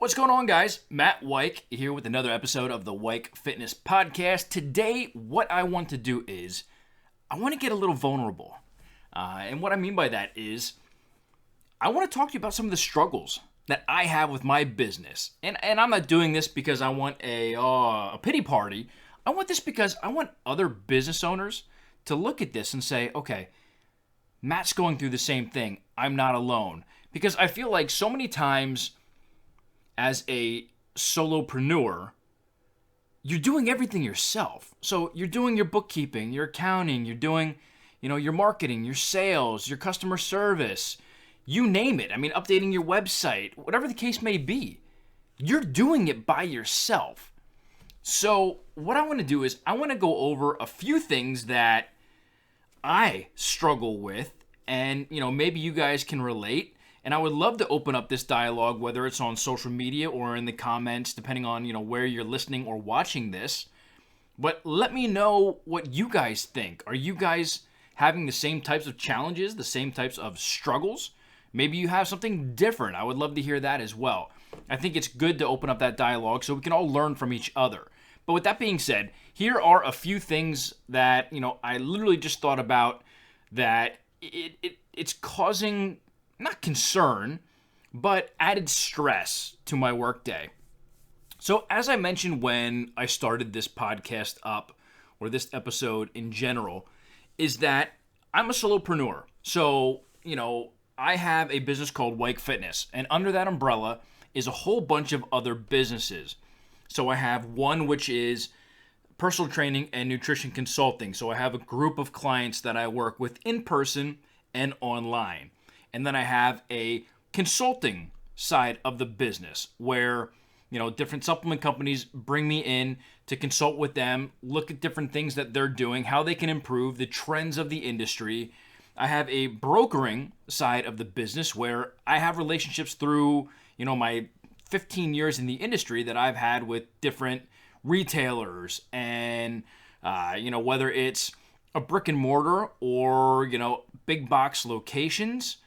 What's going on, guys? Matt Weik here with another episode of the Weik Fitness podcast. Today, what I want to do is I want to get a little vulnerable. And what I mean by that is I want to talk to you about some of the struggles that I have with my business. And I'm not doing this because I want a pity party. I want this because I want other business owners to look at this and say, okay, Matt's going through the same thing. I'm not alone. Because I feel like so many times as a solopreneur, you're doing everything yourself. So you're doing your bookkeeping, your accounting, you're doing, your marketing, your sales, your customer service, you name it. I mean, updating your website, whatever the case may be, you're doing it by yourself. So what I want to do is I want to go over a few things that I struggle with, and maybe you guys can relate. And I would love to open up this dialogue, whether it's on social media or in the comments, depending on where you're listening or watching this. But let me know what you guys think. Are you guys having the same types of challenges, the same types of struggles? Maybe you have something different. I would love to hear that as well. I think it's good to open up that dialogue so we can all learn from each other. But with that being said, here are a few things that I literally just thought about that it's causing not concern, but added stress to my workday. So as I mentioned when I started this podcast up, or this episode in general, is that I'm a solopreneur. So, I have a business called Weik Fitness, and under that umbrella is a whole bunch of other businesses. So I have one which is personal training and nutrition consulting. So I have a group of clients that I work with in person and online. And then I have a consulting side of the business where, different supplement companies bring me in to consult with them, look at different things that they're doing, how they can improve the trends of the industry. I have a brokering side of the business where I have relationships through, my 15 years in the industry that I've had with different retailers and, whether it's a brick and mortar or, big box locations.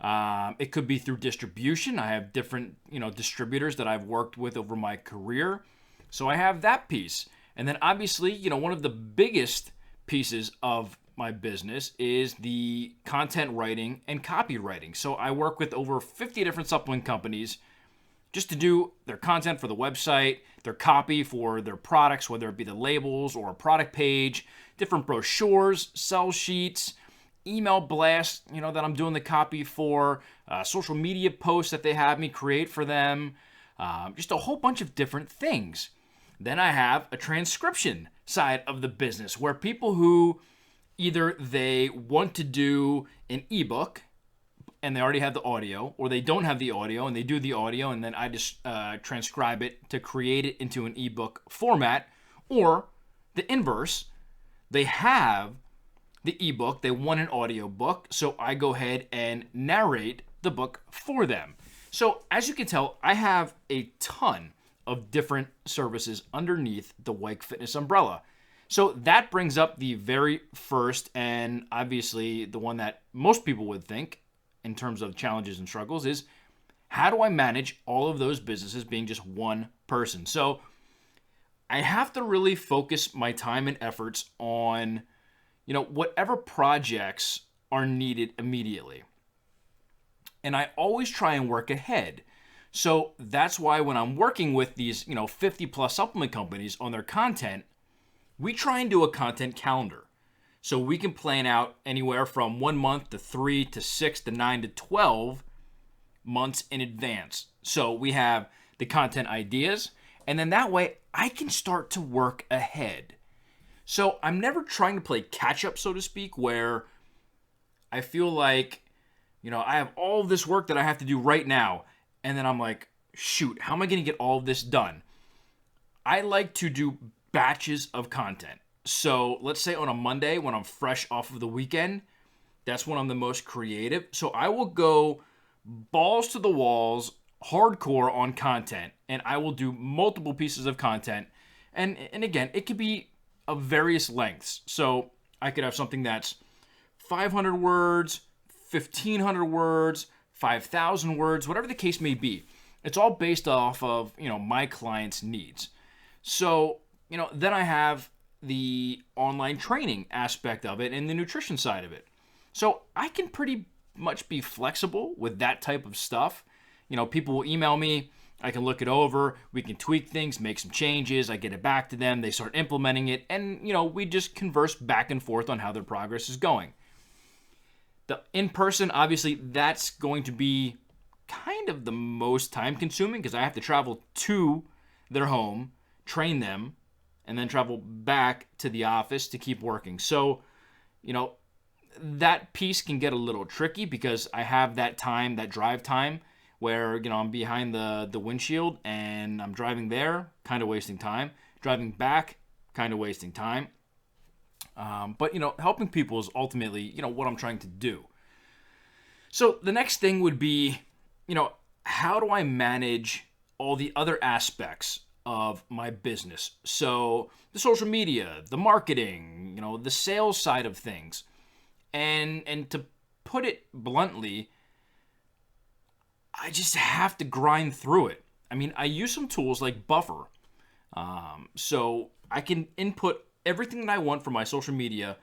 It could be through distribution. I have different, distributors that I've worked with over my career. So I have that piece. And then obviously, one of the biggest pieces of my business is the content writing and copywriting. So I work with over 50 different supplement companies just to do their content for the website, their copy for their products, whether it be the labels or a product page, different brochures, sell sheets, email blasts, that I'm doing the copy for, social media posts that they have me create for them, just a whole bunch of different things. Then I have a transcription side of the business where people who either they want to do an ebook and they already have the audio, or they don't have the audio and they do the audio and then I just transcribe it to create it into an ebook format, or the inverse, they have the ebook, they want an audio book, so I go ahead and narrate the book for them. So as you can tell, I have a ton of different services underneath the Weik Fitness umbrella. So that brings up the very first, and obviously the one that most people would think in terms of challenges and struggles, is how do I manage all of those businesses being just one person? So I have to really focus my time and efforts on whatever projects are needed immediately. And I always try and work ahead. So that's why when I'm working with these, 50 plus supplement companies on their content, we try and do a content calendar. So we can plan out anywhere from 1 month to 3 to 6 to 9 to 12 months in advance. So we have the content ideas, and then that way I can start to work ahead. So I'm never trying to play catch up, so to speak, where I feel like, I have all of this work that I have to do right now. And then I'm like, shoot, how am I going to get all of this done? I like to do batches of content. So let's say on a Monday when I'm fresh off of the weekend, that's when I'm the most creative. So I will go balls to the walls, hardcore on content, and I will do multiple pieces of content. And again, it could be of various lengths. So I could have something that's 500 words, 1,500 words, 5,000 words, whatever the case may be. It's all based off of, my clients' needs. So, then I have the online training aspect of it and the nutrition side of it. So I can pretty much be flexible with that type of stuff. People will email me. I can look it over. We can tweak things, make some changes. I get it back to them. They start implementing it. And, we just converse back and forth on how their progress is going. The in-person, obviously, that's going to be kind of the most time consuming because I have to travel to their home, train them, and then travel back to the office to keep working. So, that piece can get a little tricky because I have that time, that drive time, where, I'm behind the windshield and I'm driving there, kind of wasting time. Driving back, kind of wasting time. But, helping people is ultimately, what I'm trying to do. So the next thing would be, how do I manage all the other aspects of my business? So the social media, the marketing, the sales side of things. And to put it bluntly, I just have to grind through it. I mean, I use some tools like Buffer. So I can input everything that I want for my social media,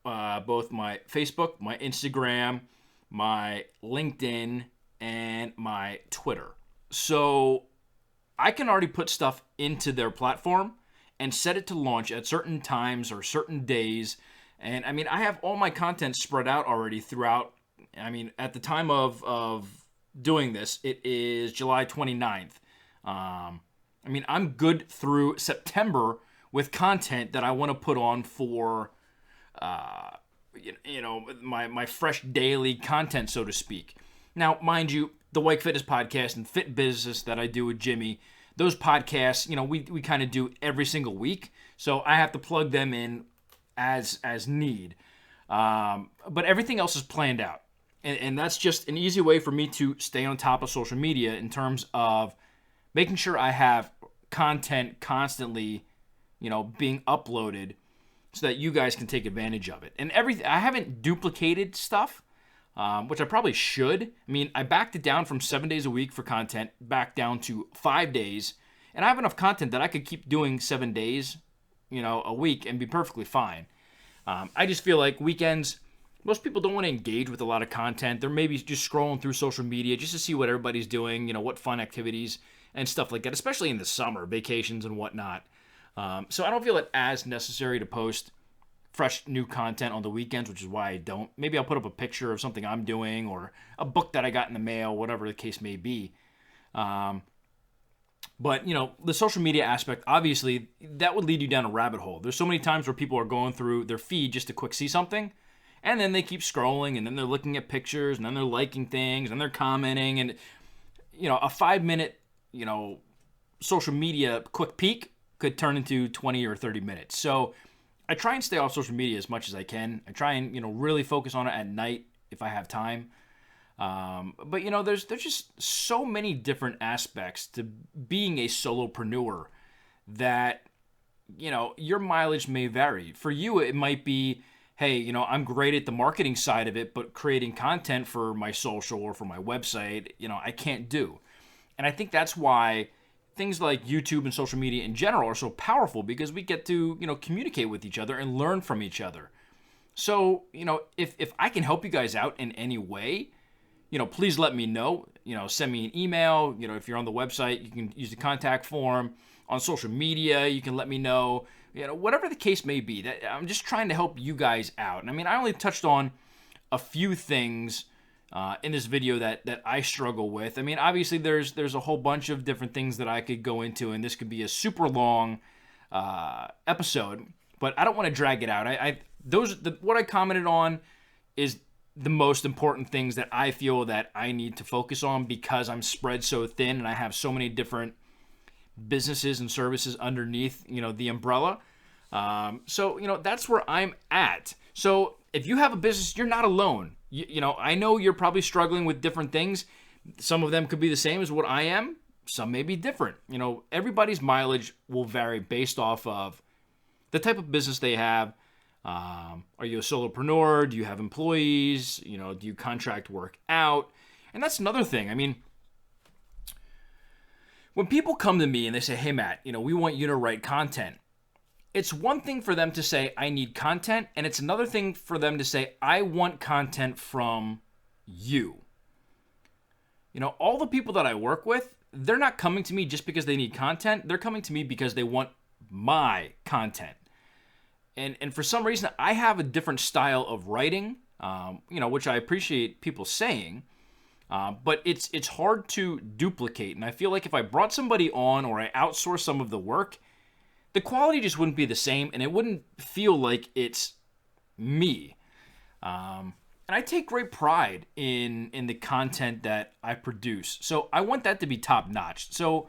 both my Facebook, my Instagram, my LinkedIn, and my Twitter. So I can already put stuff into their platform and set it to launch at certain times or certain days. And I mean, I have all my content spread out already throughout. I mean, at the time of doing this, it is July 29th. I mean, I'm good through September with content that I want to put on for, my fresh daily content, so to speak. Now, mind you, the Weik Fitness podcast and Fit Business that I do with Jimmy, those podcasts, we kind of do every single week. So I have to plug them in as need. But everything else is planned out. And that's just an easy way for me to stay on top of social media in terms of making sure I have content constantly, being uploaded so that you guys can take advantage of it. And I haven't duplicated stuff, which I probably should. I mean, I backed it down from 7 days a week for content back down to 5 days. And I have enough content that I could keep doing 7 days, a week and be perfectly fine. I just feel like weekends, most people don't want to engage with a lot of content. They're maybe just scrolling through social media just to see what everybody's doing, what fun activities and stuff like that, especially in the summer, vacations and whatnot. So I don't feel it as necessary to post fresh new content on the weekends, which is why I don't. Maybe I'll put up a picture of something I'm doing or a book that I got in the mail, whatever the case may be. But, the social media aspect, obviously, that would lead you down a rabbit hole. There's so many times where people are going through their feed just to quick see something, and then they keep scrolling, and then they're looking at pictures, and then they're liking things, and they're commenting, and, a 5-minute, social media quick peek could turn into 20 or 30 minutes. So I try and stay off social media as much as I can. I try and, really focus on it at night if I have time. But there's just so many different aspects to being a solopreneur that, your mileage may vary. For you, it might be, hey, I'm great at the marketing side of it, but creating content for my social or for my website, I can't do. And I think that's why things like YouTube and social media in general are so powerful, because we get to, communicate with each other and learn from each other. So, if I can help you guys out in any way, please let me know. Send me an email. If you're on the website, you can use the contact form. On social media, you can let me know. Whatever the case may be. That I'm just trying to help you guys out. And I mean, I only touched on a few things in this video that I struggle with. I mean, obviously, there's a whole bunch of different things that I could go into, and this could be a super long episode. But I don't want to drag it out. What I commented on is the most important things that I feel that I need to focus on, because I'm spread so thin and I have so many different businesses and services underneath, the umbrella. So, that's where I'm at. So if you have a business, you're not alone. I know you're probably struggling with different things. Some of them could be the same as what I am. Some may be different. Everybody's mileage will vary based off of the type of business they have. Are you a solopreneur? Do you have employees? Do you contract work out? And that's another thing. I mean, When people come to me and they say, hey, Matt, we want you to write content, it's one thing for them to say, I need content, and it's another thing for them to say, I want content from you. All the people that I work with, they're not coming to me just because they need content. They're coming to me because they want my content. And for some reason, I have a different style of writing, which I appreciate people saying, but it's hard to duplicate. And I feel like if I brought somebody on or I outsourced some of the work, the quality just wouldn't be the same, and it wouldn't feel like it's me. And I take great pride in the content that I produce. So I want that to be top notch. So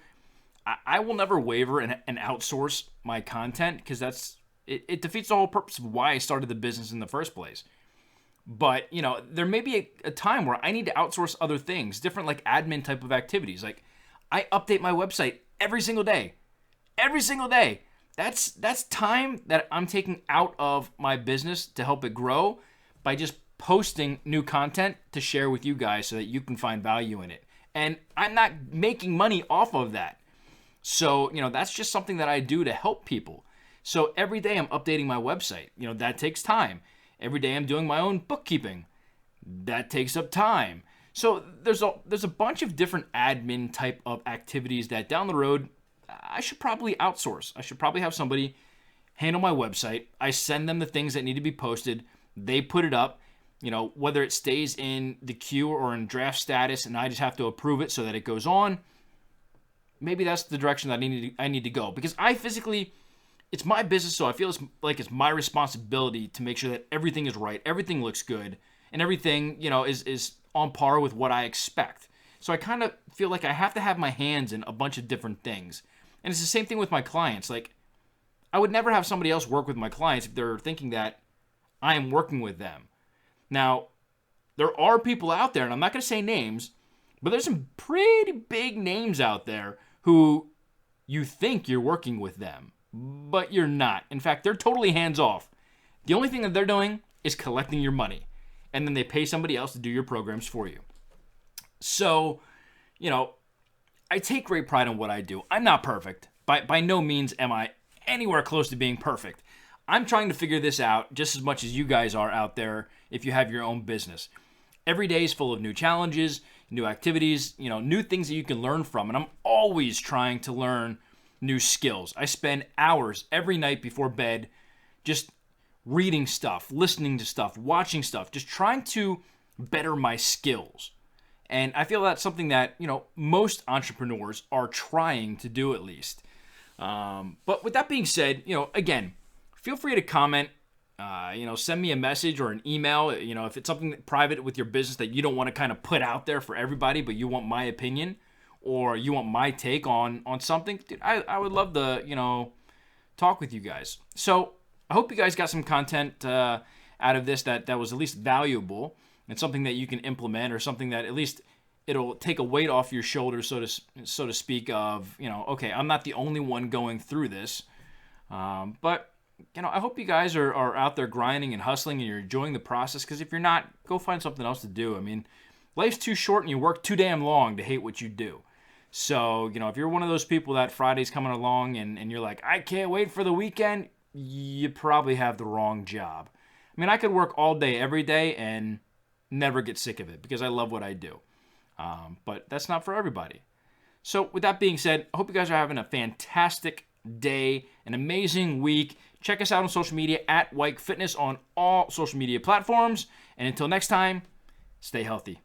I will never waver and outsource my content, because it defeats the whole purpose of why I started the business in the first place. But, there may be a time where I need to outsource other things, different like admin type of activities. Like I update my website every single day. Every single day. That's time that I'm taking out of my business to help it grow by just posting new content to share with you guys so that you can find value in it. And I'm not making money off of that. So, that's just something that I do to help people. So every day I'm updating my website. That takes time. Every day I'm doing my own bookkeeping. That takes up time. So there's a bunch of different admin type of activities that down the road I should probably outsource. I should probably have somebody handle my website. I send them the things that need to be posted. They put it up, whether it stays in the queue or in draft status, and I just have to approve it so that it goes on. Maybe that's the direction that I need to go, because it's my business, so I feel like it's my responsibility to make sure that everything is right, everything looks good, and everything, is on par with what I expect. So I kind of feel like I have to have my hands in a bunch of different things. And it's the same thing with my clients. Like, I would never have somebody else work with my clients if they're thinking that I am working with them. Now, there are people out there, and I'm not going to say names, but there's some pretty big names out there who you think you're working with them, but you're not. In fact, they're totally hands off. The only thing that they're doing is collecting your money, and then they pay somebody else to do your programs for you. So, I take great pride in what I do. I'm not perfect. By no means am I anywhere close to being perfect. I'm trying to figure this out just as much as you guys are out there if you have your own business. Every day is full of new challenges, new activities, new things that you can learn from. And I'm always trying to learn new skills. I spend hours every night before bed just reading stuff, listening to stuff, watching stuff, just trying to better my skills. And I feel that's something that, most entrepreneurs are trying to do, at least. But with that being said, again, feel free to comment, send me a message or an email, if it's something private with your business that you don't want to kind of put out there for everybody, but you want my opinion or you want my take on something, dude, I would love to, talk with you guys. So I hope you guys got some content out of this that was at least valuable. And something that you can implement, or something that at least it'll take a weight off your shoulders, so to speak, of, okay, I'm not the only one going through this. But, I hope you guys are out there grinding and hustling and you're enjoying the process, because if you're not, go find something else to do. I mean, life's too short and you work too damn long to hate what you do. So, if you're one of those people that Friday's coming along and you're like, I can't wait for the weekend, you probably have the wrong job. I mean, I could work all day, every day, and never get sick of it because I love what I do. But that's not for everybody. So with that being said, I hope you guys are having a fantastic day, an amazing week. Check us out on social media at Weik Fitness on all social media platforms. And until next time, stay healthy.